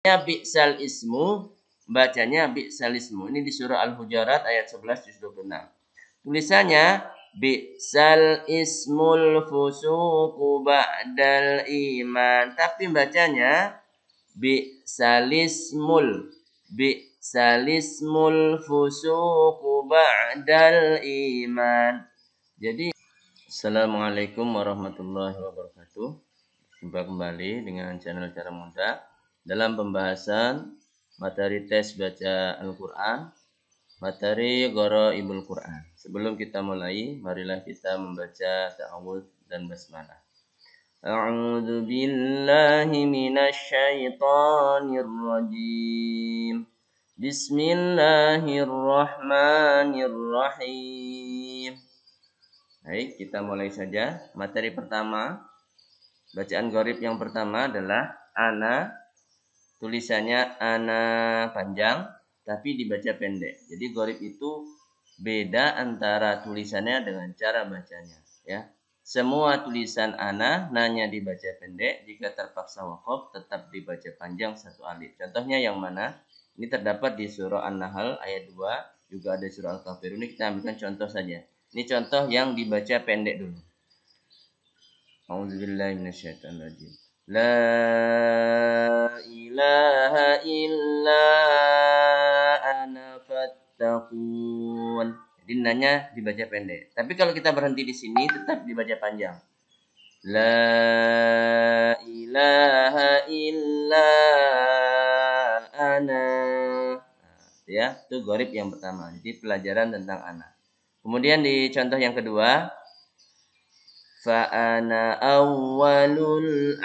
bi'sal ismu, bacanya bi'sal ismu. Ini di surah Al-Hujurat ayat 11 juz 26. Tulisannya bi'sal ismul fusuqu ba'dal iman. Tapi bacanya bi'salismul fusuqu ba'dal iman. Jadi Assalamualaikum warahmatullahi wabarakatuh. Jumpa kembali dengan channel Cara Mudah dalam pembahasan materi tes baca Al-Quran, materi Gharaibul Quran. Sebelum kita mulai, marilah kita membaca ta'awudz dan basmalah. A'udzu billahi minasy syaithanir rajim. Bismillahirrahmanirrahim. Baik, kita mulai saja. Materi pertama, bacaan gharib yang pertama adalah ana. Tulisannya ana panjang, tapi dibaca pendek. Jadi gharib itu beda antara tulisannya dengan cara bacanya. Ya, semua tulisan ana nanya dibaca pendek. Jika terpaksa waqaf, tetap dibaca panjang satu alif. Contohnya yang mana? Ini terdapat di surah An-Nahl ayat 2, juga ada surah Al-Kafirun. Ini kita ambilkan contoh saja. Ini contoh yang dibaca pendek dulu. A'udzubillahi minasyaitonirrajim. La ilaha illa ana fattaqun. Jadi nanya dibaca pendek. Tapi kalau kita berhenti di sini tetap dibaca panjang. La ilaha illa ana. Ya, itu gharib yang pertama. Jadi pelajaran tentang ana. Kemudian di contoh yang kedua, fa'ana awwalul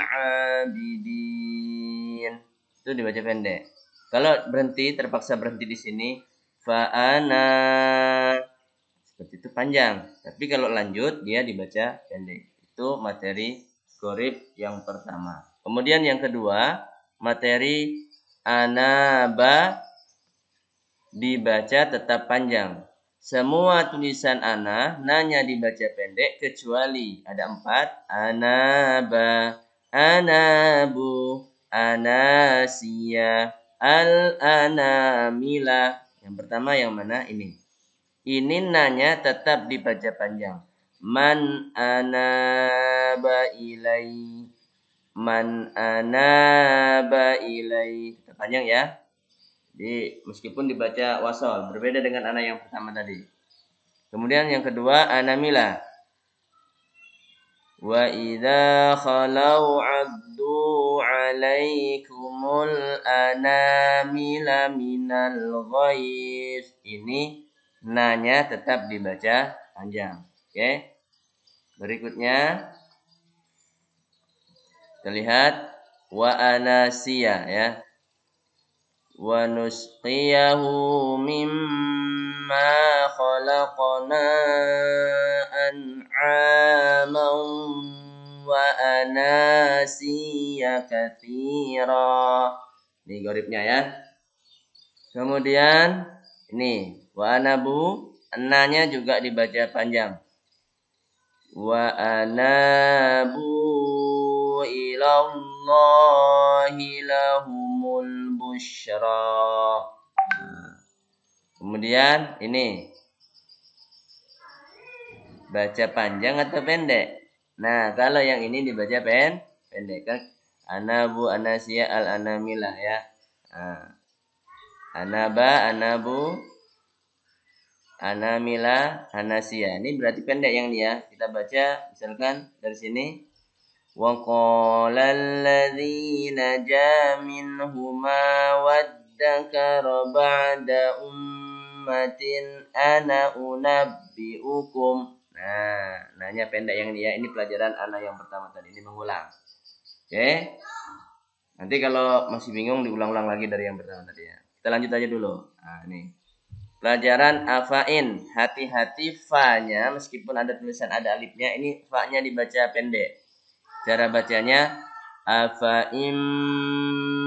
abidin. Itu dibaca pendek. Kalau berhenti, terpaksa berhenti di sini, fa'ana. Seperti itu panjang. Tapi kalau lanjut, dia dibaca pendek. Itu materi gharib yang pertama. Kemudian yang kedua, materi anaba dibaca tetap panjang. Semua tulisan ana nanya dibaca pendek kecuali ada 4. Anaba, anabu, anasia, al-anamila. Yang pertama yang mana? Ini nanya tetap dibaca panjang. Man anaba ilai, man anaba ilai. Tetap panjang ya. Jadi meskipun dibaca wasol, berbeda dengan ana yang pertama tadi. Kemudian yang kedua, anamila. Wa idza khalau addu alaikumul anamila minal ghaiz. Ini nanya tetap dibaca panjang. Oke. Berikutnya kita lihat wa anasia ya. Wa nusqiyahu mimma khalaqna an'aman wa anasiya katsira. Ini gharibnya ya. Kemudian ini wa anabu, enanya juga dibaca panjang. Wa anabu ilallahi lahumul busyra. Kemudian ini baca panjang atau pendek? Nah, kalau yang ini dibaca pendek kan? Anabu, anasia, al-anamila ya. Anaba, anabu, anamila, anasia. Ini berarti pendek yang dia. Kita baca misalkan dari sini. Wa qala alladzi naja minhuma waddakara ba'da ummatin ana unabbiukum. Nah, nanya pendek yang dia. Ini pelajaran ana yang pertama tadi. Ini mengulang. Oke. Nanti kalau masih bingung diulang-ulang lagi dari yang pertama tadi ya. Kita lanjut aja dulu. Nah, ini. Pelajaran afain. Hati-hati fa-nya meskipun ada tulisan ada alifnya, ini fa-nya dibaca pendek. Cara bacanya afaim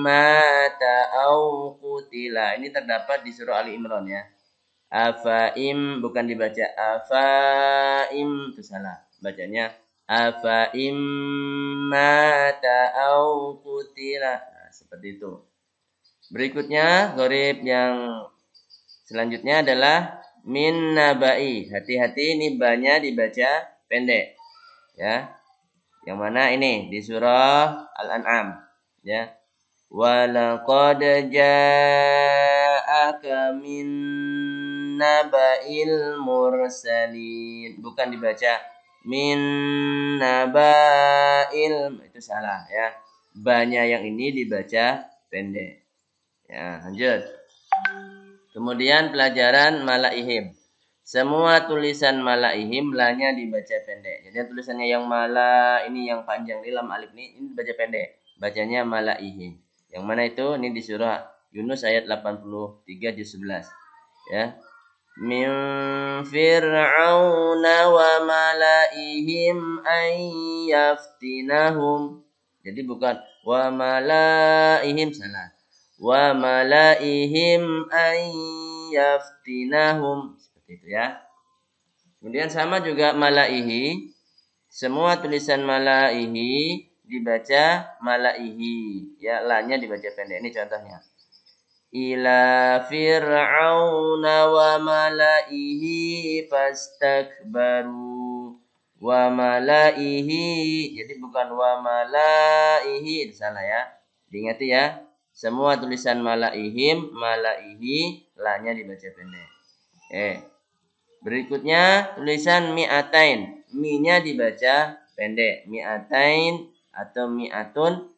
mata au qutila. Ini terdapat di surah Ali Imran ya. Afaim bukan dibaca afaim, itu salah. Bacanya afaim mata au qutila. Nah, seperti itu. Berikutnya gharib yang selanjutnya adalah min nabai. Hati-hati ini banyak dibaca pendek. Ya. Yang mana ini di surah Al-An'am. Ya. Walaqad ja'aka min naba'il mursalin. Bukan dibaca min naba'il. Itu salah ya. Banyak yang ini dibaca pendek. Ya, lanjut. Kemudian pelajaran malaihim. Semua tulisan malaihim lahnya dibaca pendek. Jadi tulisannya yang mala ini yang panjang di lam alif ini dibaca pendek. Bacanya malaihim. Yang mana itu? Ini di surah Yunus ayat 83 juz 11. Ya. Min fir'auna wa malaihim ayyaftinahum. Jadi bukan wa malaihim, salah. Wa malaihim ayyaftinahum. Seperti itu ya. Kemudian sama juga malaihi. Semua tulisan malaihi dibaca malaihi. Ya, la-nya dibaca pendek. Ini contohnya. Ila fir'auna wa malaihi fastakbaru wa malaihi. Jadi bukan wa malaihi, salah ya. Diingati ya. Semua tulisan malaihim, malaihi, la-nya dibaca pendek. Berikutnya tulisan mi'atain. Mi-nya dibaca pendek. Mi'atain atau mi'atun.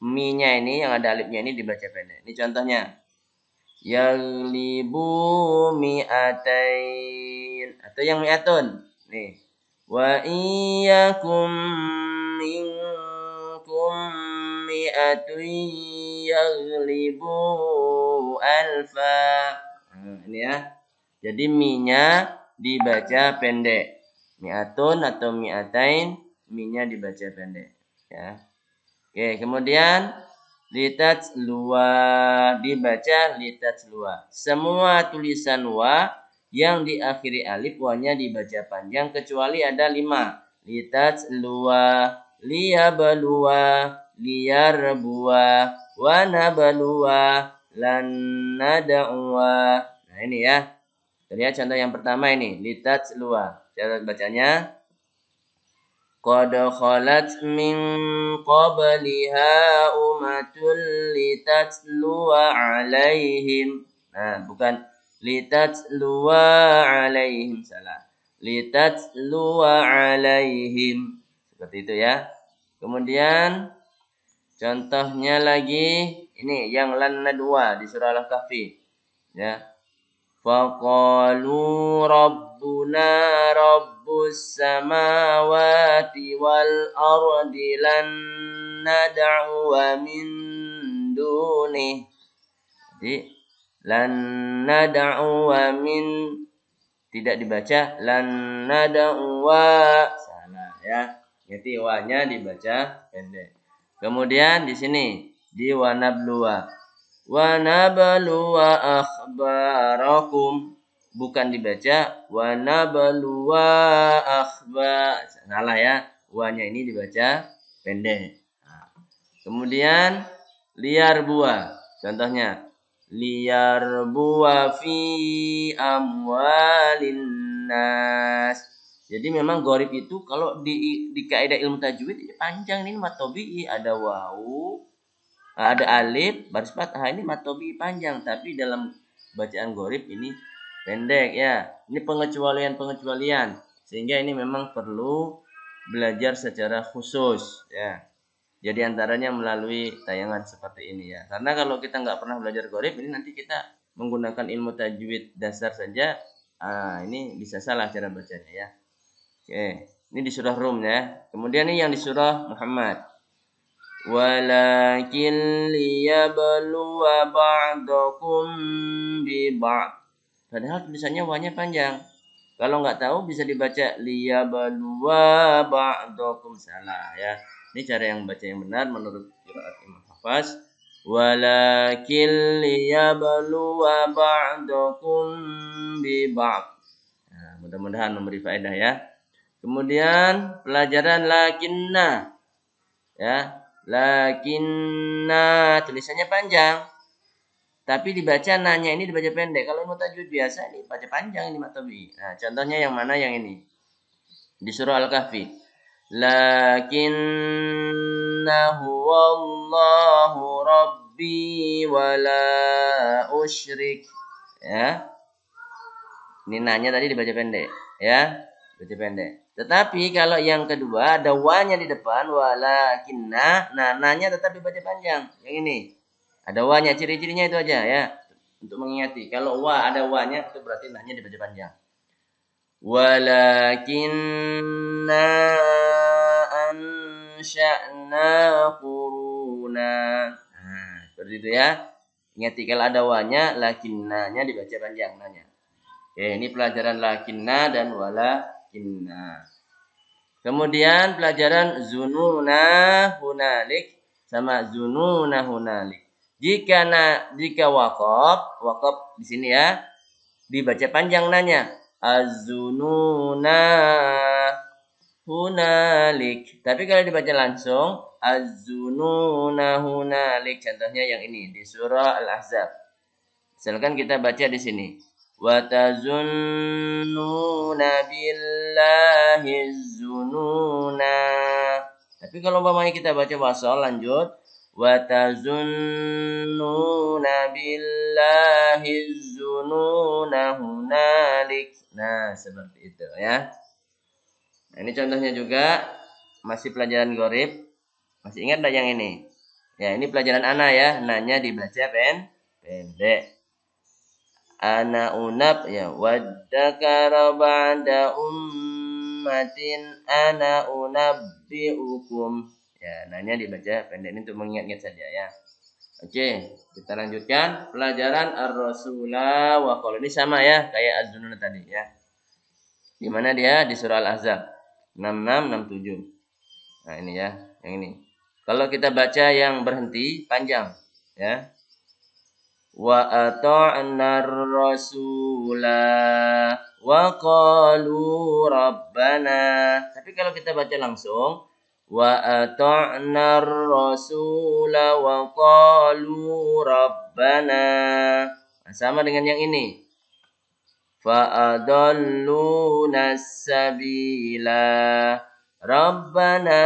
Mi-nya ini yang ada alifnya ini dibaca pendek. Ini contohnya. Yaglibu mi'atain atau yang mi'atun. Nih. Wa iyyakum minkum mi'atun yaglibu alfa. Ini ya. Jadi mi-nya dibaca pendek. Mi'atun atau mi'atain, mi-nya dibaca pendek. Ya. Oke, kemudian litat luwa dibaca litat luwa. Semua tulisan wa yang diakhiri alif wa-nya dibaca panjang kecuali ada 5. Litat luwa, liyabluwa, liyarbuwa, wa nabluwa, lan nad'uwa. Nah, ini ya. Lihat contoh yang pertama ini, litat luwa. Cara bacanya qad khalat min qabliha umatul litatluwa alaihim. Nah, bukan litatluwa alaihim, salah. Litatluwa alaihim. Seperti itu ya. Kemudian contohnya lagi ini yang lan nadwa di surah Al-Kahfi. Ya. Faqalu rabbuna rabbus samawati wal ardi lan nad'u min dunih. Jadi lan nad'u min tidak dibaca lan nad'u, salah ya. Jadi wa-nya dibaca pendek. Kemudian di sini di wa nabluwa. Wa nabluwa akhbarakum, bukan dibaca wa nabluwa salah ya, wa-nya ini dibaca pendek. Nah, kemudian liar buah, contohnya liar buah fi amwalin nas. Jadi memang gharib itu kalau di kaidah ilmu tajwid ini panjang, ini matobi ada wawu, ada alif, baris fathah, ini matobi panjang, tapi dalam bacaan gharib ini pendek ya. Ini pengecualian, sehingga ini memang perlu belajar secara khusus ya. Jadi antaranya melalui tayangan seperti ini ya. Karena kalau kita nggak pernah belajar gharib, ini nanti kita menggunakan ilmu tajwid dasar saja, ini bisa salah cara bacanya ya. Oke, ini di surah Rum ya. Kemudian ini yang di surah Muhammad. Walakin liyabluwa ba'dakum bi ba'd. Padahal tulisannya wa-nya panjang. Kalau nggak tahu bisa dibaca liyabluwa ba'dakum, salah ya. Ini cara yang baca yang benar menurut qiraat Imam Hafaz. Walakin liyabluwa ba'dakum bi ba'd. Nah, mudah-mudahan memberi faedah ya. Kemudian pelajaran lakinna ya. Lakinna tulisannya panjang. Tapi dibaca nanya ini dibaca pendek. Kalau ilmu tajwid biasa ini baca panjang ini matobi. Nah, contohnya yang mana yang ini? Di surah Al-Kahfi. Lakinnahu wallahu rabbi wala usyrik. Ya. Ini nanya tadi dibaca pendek, ya. Baca pendek. Tetapi kalau yang kedua ada wa-nya di depan walakinna, nah nanya tetap dibaca panjang. Yang ini. Ada wa-nya, ciri-cirinya itu aja ya. Untuk mengingati. Kalau wa ada wa-nya itu berarti nanya dibaca panjang. Walakinna ansha'na quruna. Nah, seperti itu ya. Ingati kalau ada wa-nya, lakinnanya dibaca panjang nanya. Oke, ini pelajaran lakinna dan walakinna. Kemudian pelajaran zununa hunalik sama zununa hunalik. Jika wakaf di sini ya, dibaca panjang nanya. Az-zununa hunalik. Tapi kalau dibaca langsung, az-zununa hunalik. Contohnya yang ini di surah Al-Ahzab. Misalkan kita baca di sini. Wa tazunnuna billahi zununa. Tapi kalau umpamanya kita baca wasal lanjut wa tazunnuna billahi zununa hunalik. Nah, seperti itu ya. Nah, ini contohnya juga masih pelajaran gharib. Masih ingat enggak yang ini? Ya, ini pelajaran ana ya. Nanya dibaca pendek. Ana unab ya waddakara ba'da ummatin ana unabbiukum. Ya, nanya dibaca pendek ini untuk mengingat-ingat saja ya. Oke, kita lanjutkan pelajaran ar-rasulah wa qala. Ini sama ya kayak az-zunun tadi ya. Di mana dia? Di surah Al-Ahzab 66 67. Nah, ini ya, yang ini. Kalau kita baca yang berhenti panjang ya. Wa ata'na ar-rasula wa qalu rabbana. Tapi kalau kita baca langsung wa ata'na ar-rasula wa qalu rabbana. Nah, sama dengan yang ini. Fa adalluna sabila rabbana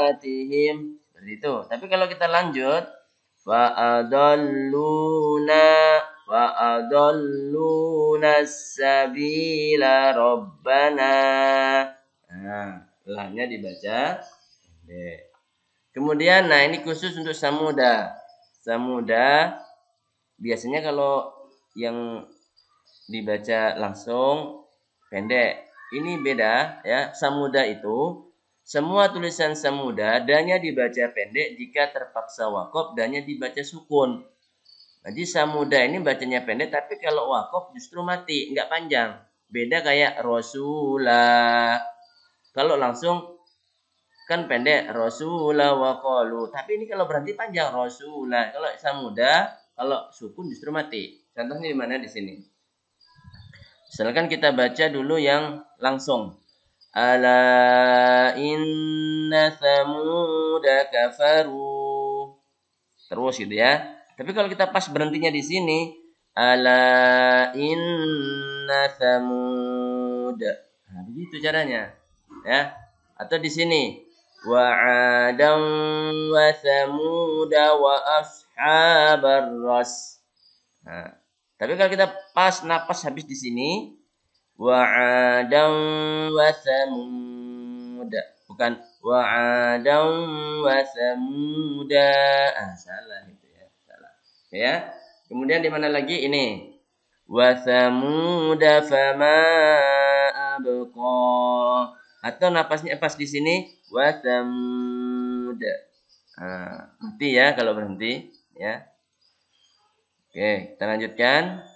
atihim. Seperti itu. Tapi kalau kita lanjut fa'adalluna sabila rabbana. Nah, lahnya dibaca. Kemudian nah ini khusus untuk samuda. Samuda biasanya kalau yang dibaca langsung pendek. Ini beda ya. Samuda itu semua tulisan samuda danya dibaca pendek jika terpaksa wakaf danya dibaca sukun. Jadi samuda ini bacanya pendek tapi kalau wakaf justru mati, enggak panjang. Beda kayak rasulah. Kalau langsung kan pendek rasulah wa qalu. Tapi ini kalau berhenti panjang rasulah. Kalau samuda kalau sukun justru mati. Contohnya di mana di sini? Misalkan kita baca dulu yang langsung. Ala inna thamuda kafaru. Terus gitu ya. Tapi kalau kita pas berhentinya di sini, ala inna thamuda. Nah, begitu caranya. Ya. Atau di sini, wa adam wa thamuda wa ashabar ras. Nah, tapi kalau kita pas napas habis di sini, wa adam wa thamuda, bukan wa adam wa thamuda. Ah, salah itu ya, salah. Ya. Kemudian di mana lagi ini? Wa thamuda fama abqa. Atau napasnya pas di sini wa thamuda. Ah, mati ya kalau berhenti ya. Oke, kita lanjutkan.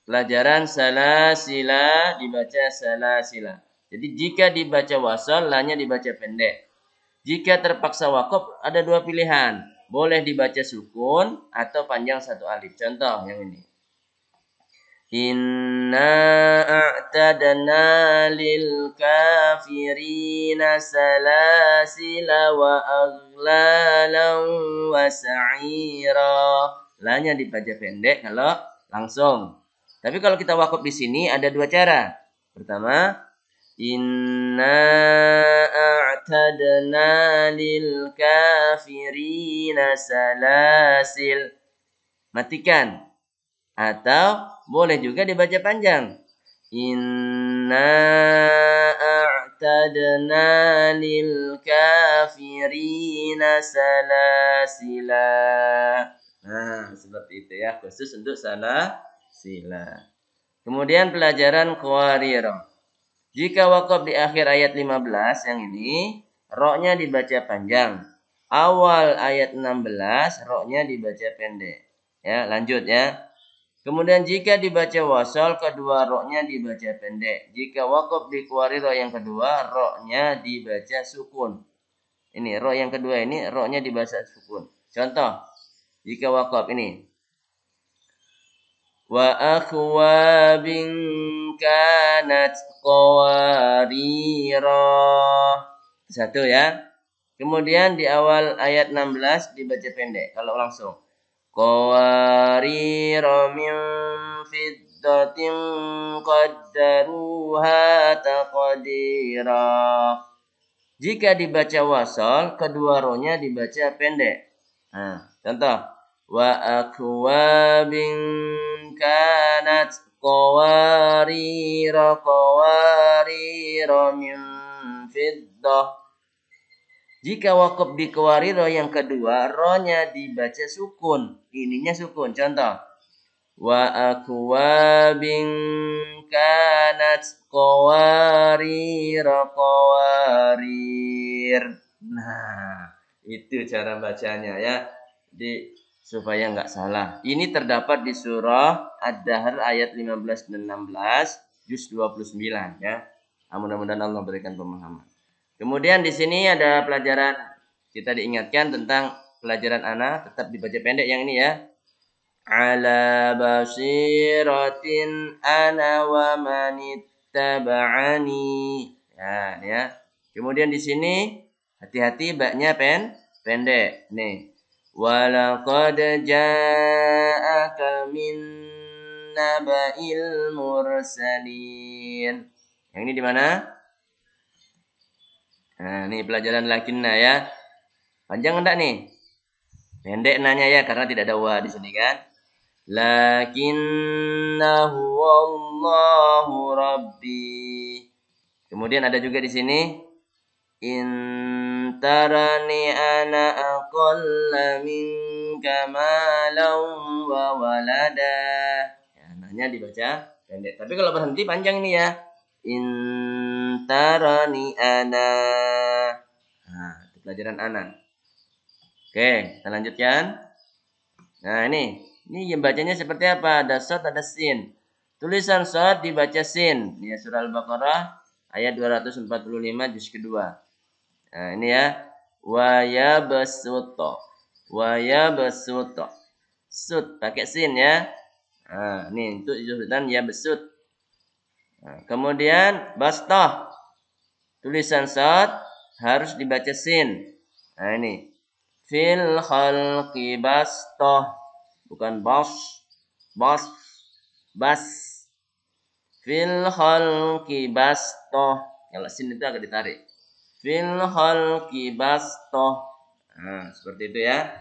Pelajaran salasila dibaca salasila. Jadi jika dibaca wasal, lahnya dibaca pendek. Jika terpaksa wakaf, ada dua pilihan. Boleh dibaca sukun atau panjang satu alif. Contoh yang ini. Inna a'tadna lil kafirina salasila wa aghlalan wa sa'ira. La-nya dibaca pendek kalau langsung. Tapi kalau kita wakaf di sini ada dua cara. Pertama, inna a'tadna lil kafirina salasil. Matikan. Atau boleh juga dibaca panjang. Inna a'tadna lil kafirina salasila. Nah, seperti itu ya, khusus untuk salasila. Kemudian pelajaran qawariro. Jika wakaf di akhir ayat 15 yang ini, ro-nya dibaca panjang. Awal ayat 16, ro-nya dibaca pendek. Ya, lanjut ya. Kemudian jika dibaca wasal, kedua ro-nya dibaca pendek. Jika wakaf di qawariro yang kedua, ro-nya dibaca sukun. Ini ro yang kedua ini, ro-nya dibaca sukun. Contoh, jika wakaf ini. Wa akhwabin kanat qawarira. Satu ya. Kemudian di awal ayat 16 dibaca pendek kalau langsung. Qawarira min fiddatin qaddaruha taqdira. Jika dibaca wasal, kedua ro-nya dibaca pendek. Nah, contoh. Wa akwabin kanat qawarira min fiddah. Jika wakaf di qawarira yang kedua, ro-nya dibaca sukun. Ininya sukun. Contoh. Wa akwabin kanat qawarira qawarir. Nah, itu cara bacanya ya. Supaya nggak salah. Ini terdapat di surah Ad-Dahr ayat 15 dan 16, juz 29 ya. Mudah-mudahan Allah berikan pemahaman. Kemudian di sini ada pelajaran, kita diingatkan tentang pelajaran ana tetap dibaca pendek yang ini ya. Ala basiratin ana wa manittaba'ani. Ya. Kemudian di sini hati-hati baknya pendek. Nih. Walaqad ja'aka min naba'il mursalin. Yang ini di mana? Nah, ini pelajaran lakinna ya. Panjang enggak nih? Pendek nanya ya karena tidak ada wa di sini kan. Lakinnahu wallahu rabbi. Kemudian ada juga di sini intarani ana aqalla minka malam wa walada. Ya, nanya dibaca pendek. Tapi kalau berhenti panjang ini ya. Intarani ana. Nah, itu pelajaran ana. Oke, kita lanjutkan. Nah, ini yang bacanya seperti apa? Ada shad, ada sin. Tulisan shad dibaca sin. Ya, surah Al-Baqarah ayat 245 juz kedua. Nah, ini ya. Wa yabsutu. Wa yabsutu. Sud pakai sin ya. Nah, ini untuk juzutan yabsut. Nah, kemudian bastah. Tulisan shad harus dibaca sin. Nah, ini. Fil khalqi bastah. Bukan bas. Fil khalqi bastah. Kalau sin itu agak ditarik. Fil khalqi bastah. Nah, seperti itu ya.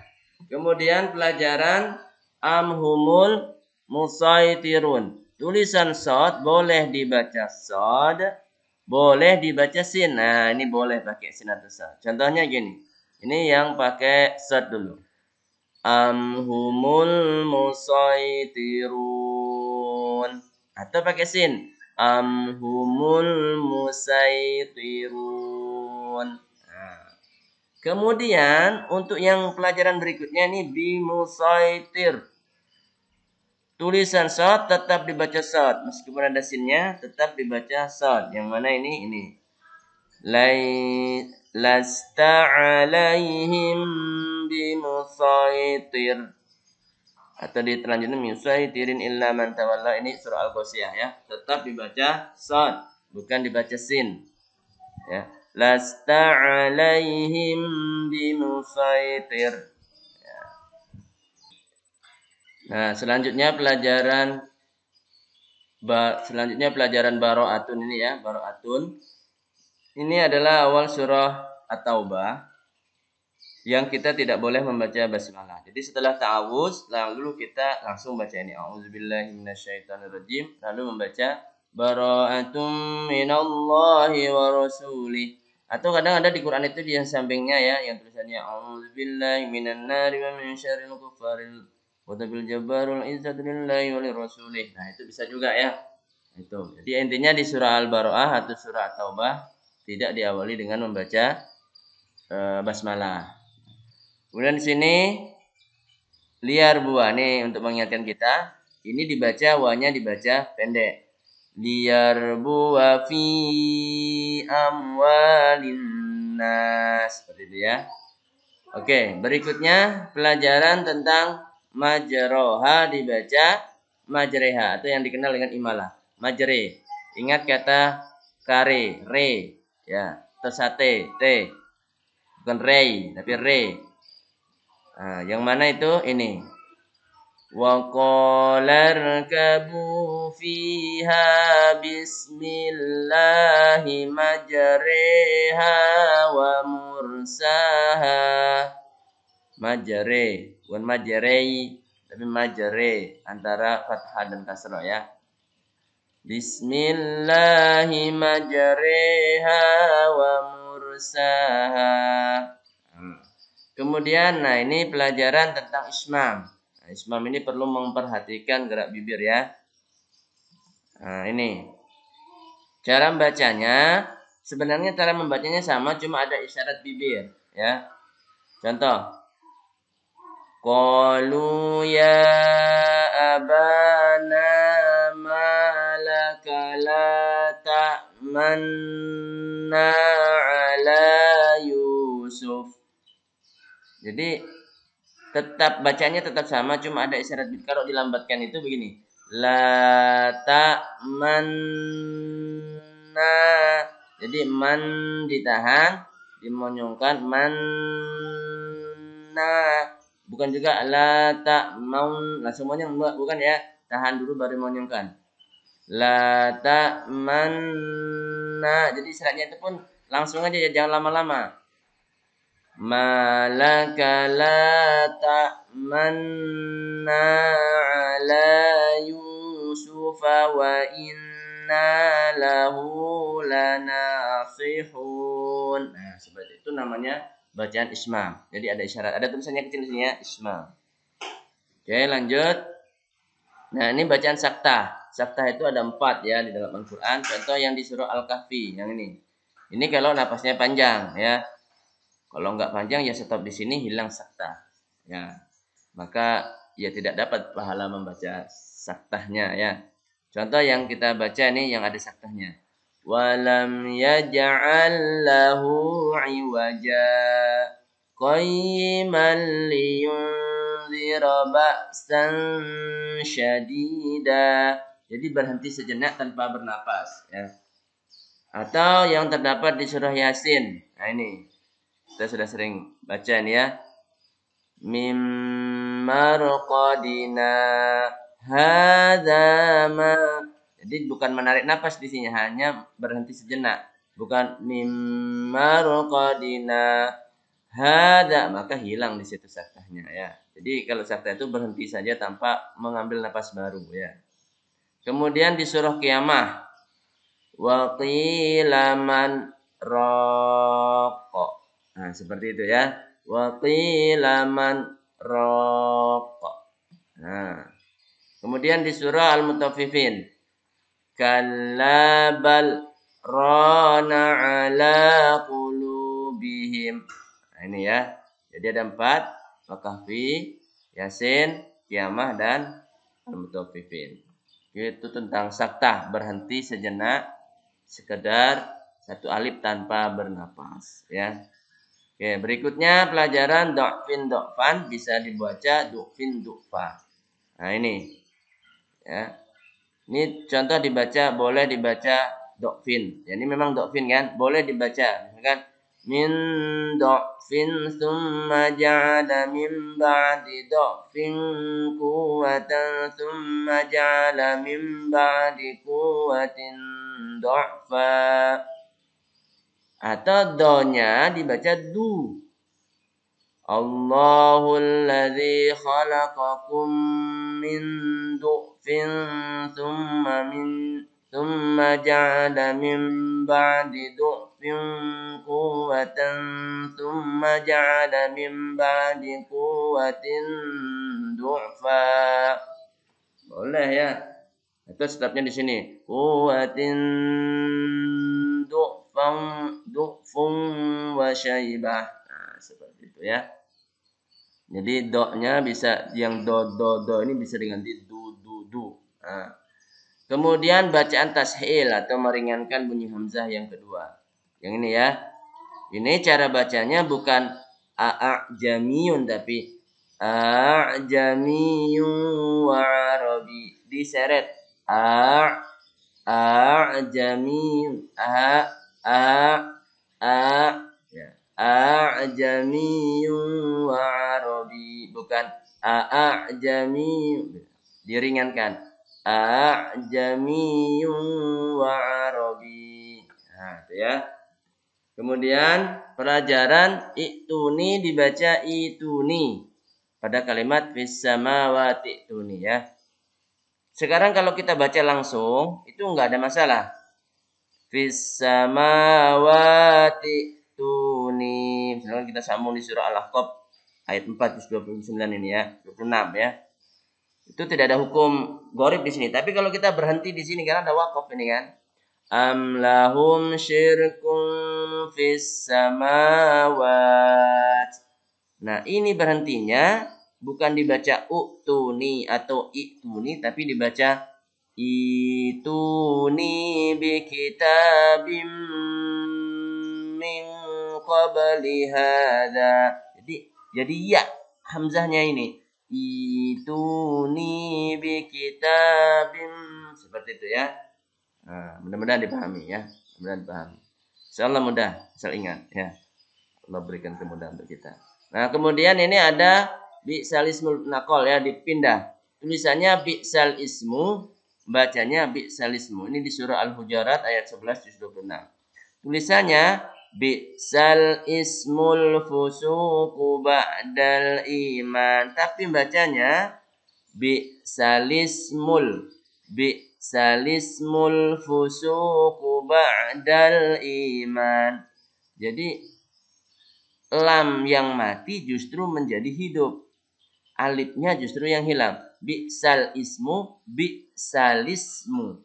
Kemudian pelajaran amhumul musaitirun. Tulisan shad boleh dibaca shad, boleh dibaca sin. Nah, ini boleh pakai sin atau shad. Contohnya gini. Ini yang pakai shad dulu. Amhumul musaitirun. Atau pakai sin. Amhumul musaitirun. Nah. Kemudian untuk yang pelajaran berikutnya ini bimusaitir. Tulisan shad tetap dibaca shad. Meskipun ada sinnya tetap dibaca shad. Yang mana ini? Ini. Lasta alaihim bimusaitir. Atau di selanjutnya musaitirin illa man tawalla. Ini surah Al-Qasiyah ya. Tetap dibaca shad. Bukan dibaca sin. Ya. Lasta alaihim bimusaitir. Nah, selanjutnya pelajaran baro'atun ini ya, baro'atun. Ini adalah awal surah At-Taubah yang kita tidak boleh membaca basmalah. Jadi setelah ta'awuz, lalu kita langsung baca ini. A'udzubillahi minasyaitonirrajim. Lalu membaca bara'atum minallahi wa rasulih. Atau kadang ada di Quran itu di yang sampingnya ya, yang tulisannya A'udzubillahi minan nari wa min syarril kufaril wa tabil jabbarul izzatu lillahi wa lirasulih. Nah, itu bisa juga ya. Itu. Jadi intinya di surah Al-Bara'ah atau surah At-Taubah tidak diawali dengan membaca basmalah. Kemudian di sini liar buah nih untuk mengingatkan kita. Ini dibaca wanya dibaca pendek. Liar buah fi amwalin nas. Seperti itu ya. Oke, berikutnya pelajaran tentang majroha dibaca majreha atau yang dikenal dengan imalah. Majre. Ingat kata kare, re, ya, atau sate, te. Bukan rei, tapi re. Nah, yang mana itu? Ini. Wa qala irkabu fiha bismillahi majreha wa mursaha. Majre, bukan majrei, tapi majre antara fathah dan kasrah ya. Bismillahi majreha wa mursaha. Kemudian, nah ini pelajaran tentang ismam. Nah, ismam ini perlu memperhatikan gerak bibir ya. Nah ini. Cara membacanya, sebenarnya cara membacanya sama, cuma ada isyarat bibir ya. Contoh. Qalu ya abana malaka la ta'manna ala Yusuf. Jadi tetap bacanya tetap sama, cuma ada isyarat bibir. Kalau dilambatkan itu begini. La ta'manna. Jadi man ditahan, dimonyongkan manna. Bukan juga la ta'maun. Nah semuanya bukan ya. Tahan dulu baru monyongkan. La ta'manna. Jadi isyaratnya itu pun langsung aja ya, jangan lama-lama. Malaka la ta'manna ala Yusufa wa inna lahu lanasihun. Nah, seperti itu namanya bacaan ismam. Jadi ada isyarat, ada tulisannya kecil di sini ya, ismam. Oke, lanjut. Nah, ini bacaan saktah. Saktah itu ada 4 ya di dalam Al-Qur'an. Contoh yang di surah Al-Kahfi yang ini. Ini kalau napasnya panjang ya. Kalau enggak panjang ya stop di sini, hilang saktah. Ya. Maka ya tidak dapat pahala membaca saktahnya ya. Contoh yang kita baca ini yang ada saktahnya. Walam yaj'al lahu 'iwaja qayyiman liyunzira ba'san syadida. Jadi berhenti sejenak tanpa bernapas ya. Atau yang terdapat di surah Yasin. Nah ini kita sudah sering baca nih ya. Mim marqadina hadza ma. Jadi bukan menarik napas di sini, hanya berhenti sejenak. Bukan mim marqadina hadza, maka hilang di situ saktahnya ya. Jadi kalau saktah itu berhenti saja tanpa mengambil napas baru ya. Kemudian di surah Qiyamah wa qila man raqa. Nah, seperti itu ya. Wa qila man raqa. Nah. Kemudian di surah Al-Mutaffifin. Kalla bal rana ala qulubihim. Nah, ini ya. Jadi ada 4. Al-Kahfi, Yasin, Qiyamah dan Al-Mutaffifin. Itu tentang saktah, berhenti sejenak, sekedar satu alif tanpa bernapas ya. Oke, berikutnya pelajaran do'fin do'fan bisa dibaca do'fin do'fa. Nah ini ya. Ini contoh dibaca, boleh dibaca do'fin. Jadi memang do'fin kan, boleh dibaca. Misalkan min do'fin summa ja'ala min ba'di do'fin quwwatan thumma ja'ala min ba'di quwwatin du'fa. Atau donya dibaca du. Allahul ladzi khalaqakum min du'fin thumma ja'ala min ba'di du'fin quwwatan thumma ja'ala min ba'di quwwatin du'fa. Boleh ya. Itu stepnya di sini. Quwwatin du'fun wa syaibah. Nah, seperti itu ya. Jadi do-nya bisa yang do ini bisa diganti du. Nah. Kemudian bacaan tashil atau meringankan bunyi hamzah yang kedua. Yang ini ya. Ini cara bacanya bukan a'jamiyun tapi a'jamiyun wa arabi. Diseret a'jamiyun ya. A'jamiyun wa arabi, bukan a'jamiyun. Diringankan. A'jamiyun wa arabi. Nah, itu ya. Kemudian pelajaran ituni dibaca ituni pada kalimat fis samawati ituni ya. Sekarang kalau kita baca langsung itu enggak ada masalah. Fis samawati ituni. Misalnya kita sambung di surah Al-Ahqaf ayat 4 juz 29 ini ya, 26 ya. Itu tidak ada hukum gharib di sini. Tapi kalau kita berhenti di sini karena ada waqaf ini kan. Am lahum syirkun fis samawat. Nah, ini berhentinya bukan dibaca utuni atau ituni tapi dibaca ituni bi kitabim min qabli hadza. Jadi ya hamzahnya ini ituni bi kitabim seperti itu ya. Nah, mudah-mudahan dipahami ya. Mudah-mudahan dipahami. Insyaallah mudah, asal ingat ya. Allah berikan kemudahan untuk kita. Nah, kemudian ini ada bi'sal ismul naqal ya, dipindah. Tulisannya bi'sal ismu, bacanya bi'sal ismu. Ini di surah Al-Hujurat ayat 11 juz 26. Tulisannya bi'sal ismul fusuqu ba'dal iman. Tapi bacanya bi'sal ismul fusuqu ba'dal iman. Jadi lam yang mati justru menjadi hidup. Alifnya justru yang hilang. Bi'sal ismu, bi'salismu.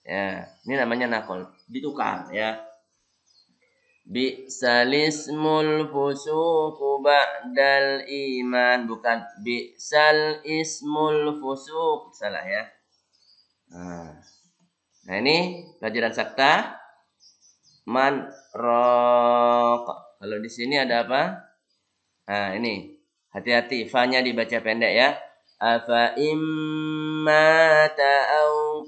Ya, ini namanya naqal, ditukar ya. Bi'salismul fusuqu ba'dal iman, bukan bi'sal ismul fusuq. Salah ya. Nah, ini pelajaran sakta man roq. Kalau di sini ada apa? Nah, ini hati-hati, fa-nya dibaca pendek ya. Afa imma ta'au.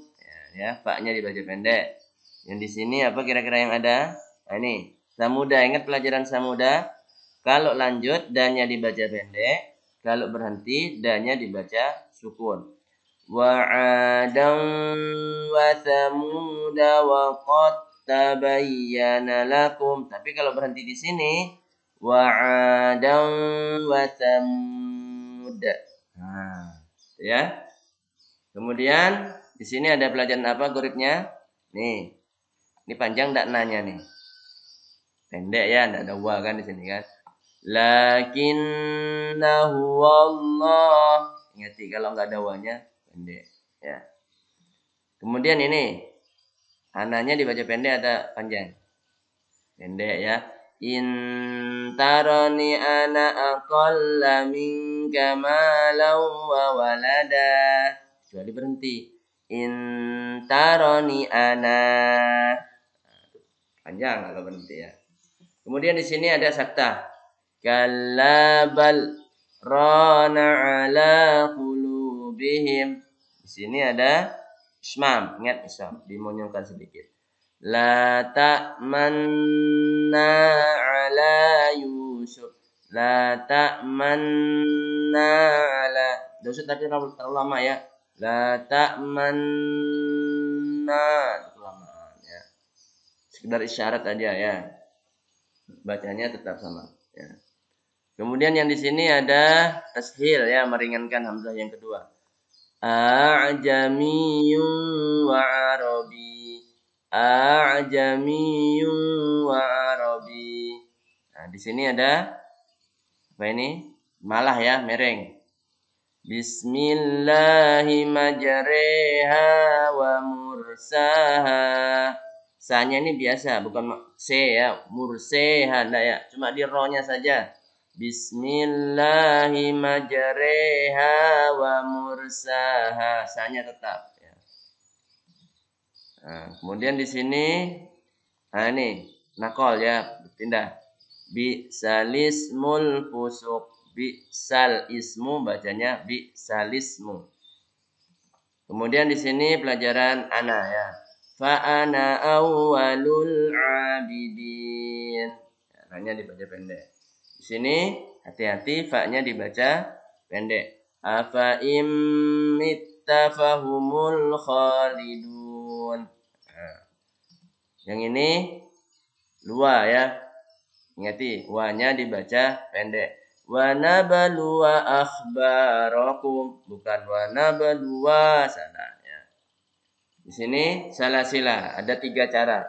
Ya, fa-nya dibaca pendek. Yang di sini apa kira-kira yang ada? Nah, ini samuda. Ingat pelajaran samuda? Kalau lanjut dan-nya dibaca pendek, kalau berhenti dan-nya dibaca sukun. Wa'adan wa thamuda wa qad tabayyana lakum. Tapi kalau berhenti di sini wa'adan wa thamud. Nah, ya. Kemudian di sini ada pelajaran apa gurifnya? Nih. Ini panjang enggak nanya nih. Pendek ya, enggak ada wa kan di sini kan. Lakinnahu Allah. Ingat kalau enggak ada wa-nya pendek ya. Kemudian ini ananya dibaca pendek atau panjang? Pendek ya. Intarani ana aqalla minka malau wa walada. Kecuali berhenti. Intarani ana. Panjang kalau berhenti ya. Kemudian di sini ada sakta. Kallabal rana ala qulubihim. Di sini ada ismam, ingat ismam, dimonyongkan sedikit. La ta'manna ala Yusuf. La ta'manna ala. Tidak usah tapi terlalu lama ya. La ta'manna, kelamaan ya. Sekedar isyarat aja ya. Bacanya tetap sama ya. Kemudian yang di sini ada tashil ya, meringankan hamzah yang kedua. A'jamiyun wa arabi. A'jamiyun wa arabi. Nah, di sini ada apa ini? Malah ya, mereng. Bismillahi majreha wa mursaha. Sanya ini biasa, bukan C ya, murseha enggak ya, cuma di ro-nya saja. Bismillahi majreha wa mursaha. Sanya tetap ya. Nah, kemudian di sini ini nakol ya, pindah. Bisalismul fusuq. Bisal ismu bacanya bisalismu. Kemudian di sini pelajaran ana ya. Fa ana awwalul abidin. Hanya dibaca pendek. Di sini hati-hati fa-nya dibaca pendek. Afa imitta fahumul khalidun. Nah, yang ini lua ya. Ingati, wa-nya dibaca pendek. Wa nabluwa akhbarakum, bukan wa nabluwa, salah ya. Di sini salah sila, ada 3 cara.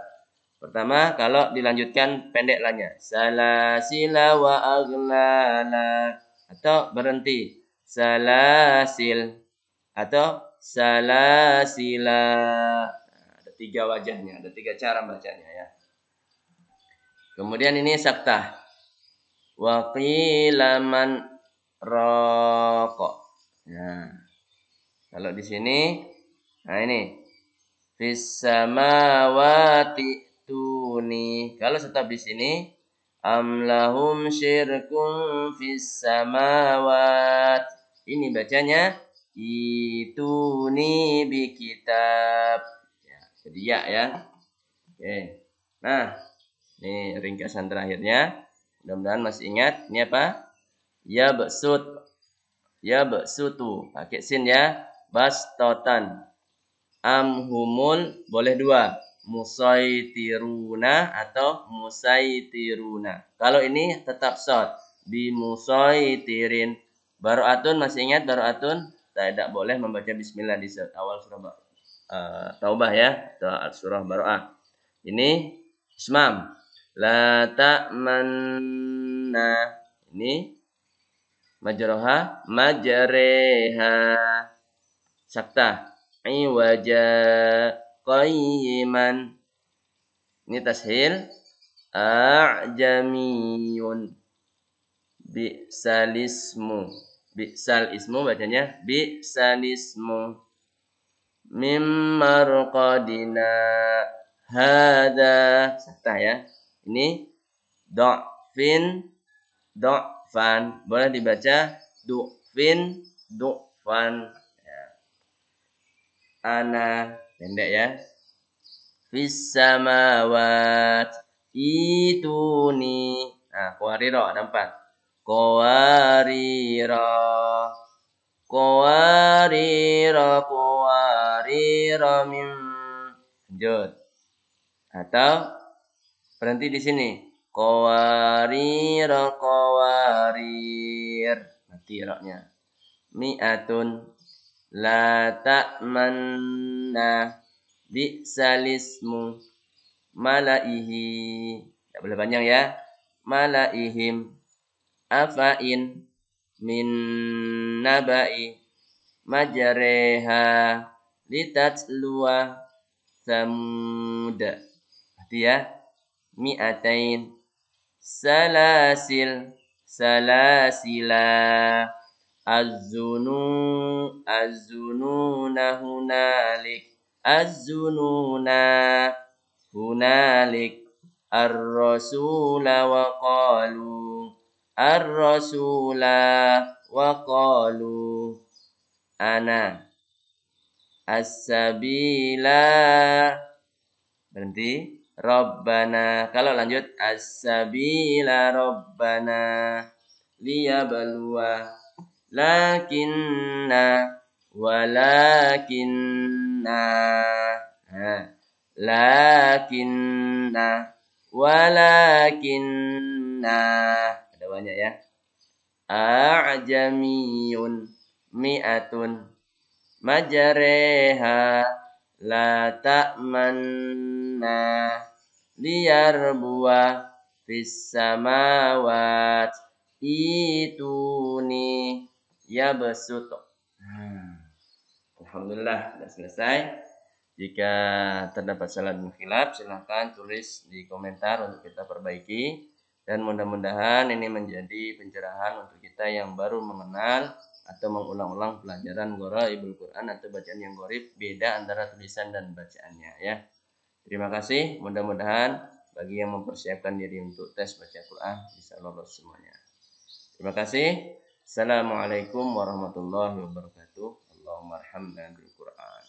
Pertama, kalau dilanjutkan pendek lanya. Salah sila wa aghlala, atau berhenti. Salasil atau salasila. Nah, ada 3 wajahnya, ada 3 cara bacanya ya. Kemudian ini saktah. Wa qila man raqo. Nah, kalau di sini, nah ini fis samawati tuni. Kalau tetap di sini, am lahum syirkum fis samawat. Ini bacanya ituni bi kitab. Ya, jadi ya. Oke. Nah, ini ringkasan terakhirnya. Mudah-mudahan masih ingat. Ini apa? Ya beksut. Ya beksutu. Pakai sin ya. Bastotan. Amhumul boleh 2. Musaitiruna atau musaitiruna. Kalau ini tetap short. Bi musaitirin. Baro'atun masih ingat baro'atun? Tidak boleh membaca bismillah di awal surah Taubah ya. Atau surah Baro'ah. Ini ismam. La ta'manna. Ini majroha majreha. Sakta. Iwaja qayyiman. Ini tashil. A'jamiyun. Bi'salismu. Bi'sal ismu bacanya bi'salismu. Mimmarqadina. Hada. Sakta ya. Ini do'fin, do'fan. Boleh dibaca du'fin, du'fan. Ya. Ana. Pendek ya. Fis samawat. Ituni. Nah, qawariro ada 4. Qawariro. Qawariro. Qawariro mim. Lanjut. Atau berhenti di sini. Qawarir, qawarir. Mati roknya. Mi'atun. La ta'manna. Bi'salismu. Malaihi. Tidak boleh panjang ya. Malaihim. Afa'in. Min nabai. Majreha. Litatluwa. Samuda. Berarti ya. Mi'atain. Salasil. Salasila. Az-zununa hunalik. Az-zununa hunalik. Ar-rasula wa qalu. Ar-rasula wa qalu. Ana. As-sabila. Berhenti. Rabbana. Kalau lanjut as-sabila rabbana liyabluwa lakinna walakinna lakinna walakinna ada banyak ya. A'jamiyun mi'atun majreha la ta'manna liyarbuwa fis samawat ituni yabsut. Alhamdulillah sudah selesai. Jika terdapat salah dan khilaf, silahkan tulis di komentar untuk kita perbaiki. Dan mudah-mudahan ini menjadi pencerahan untuk kita yang baru mengenal atau mengulang-ulang pelajaran Gharaibul Quran atau bacaan yang gharib, beda antara tulisan dan bacaannya ya. Terima kasih. Mudah-mudahan bagi yang mempersiapkan diri untuk tes baca Quran bisa lolos semuanya. Terima kasih. Assalamualaikum warahmatullahi wabarakatuh. Allahumma arhamna bil Quran.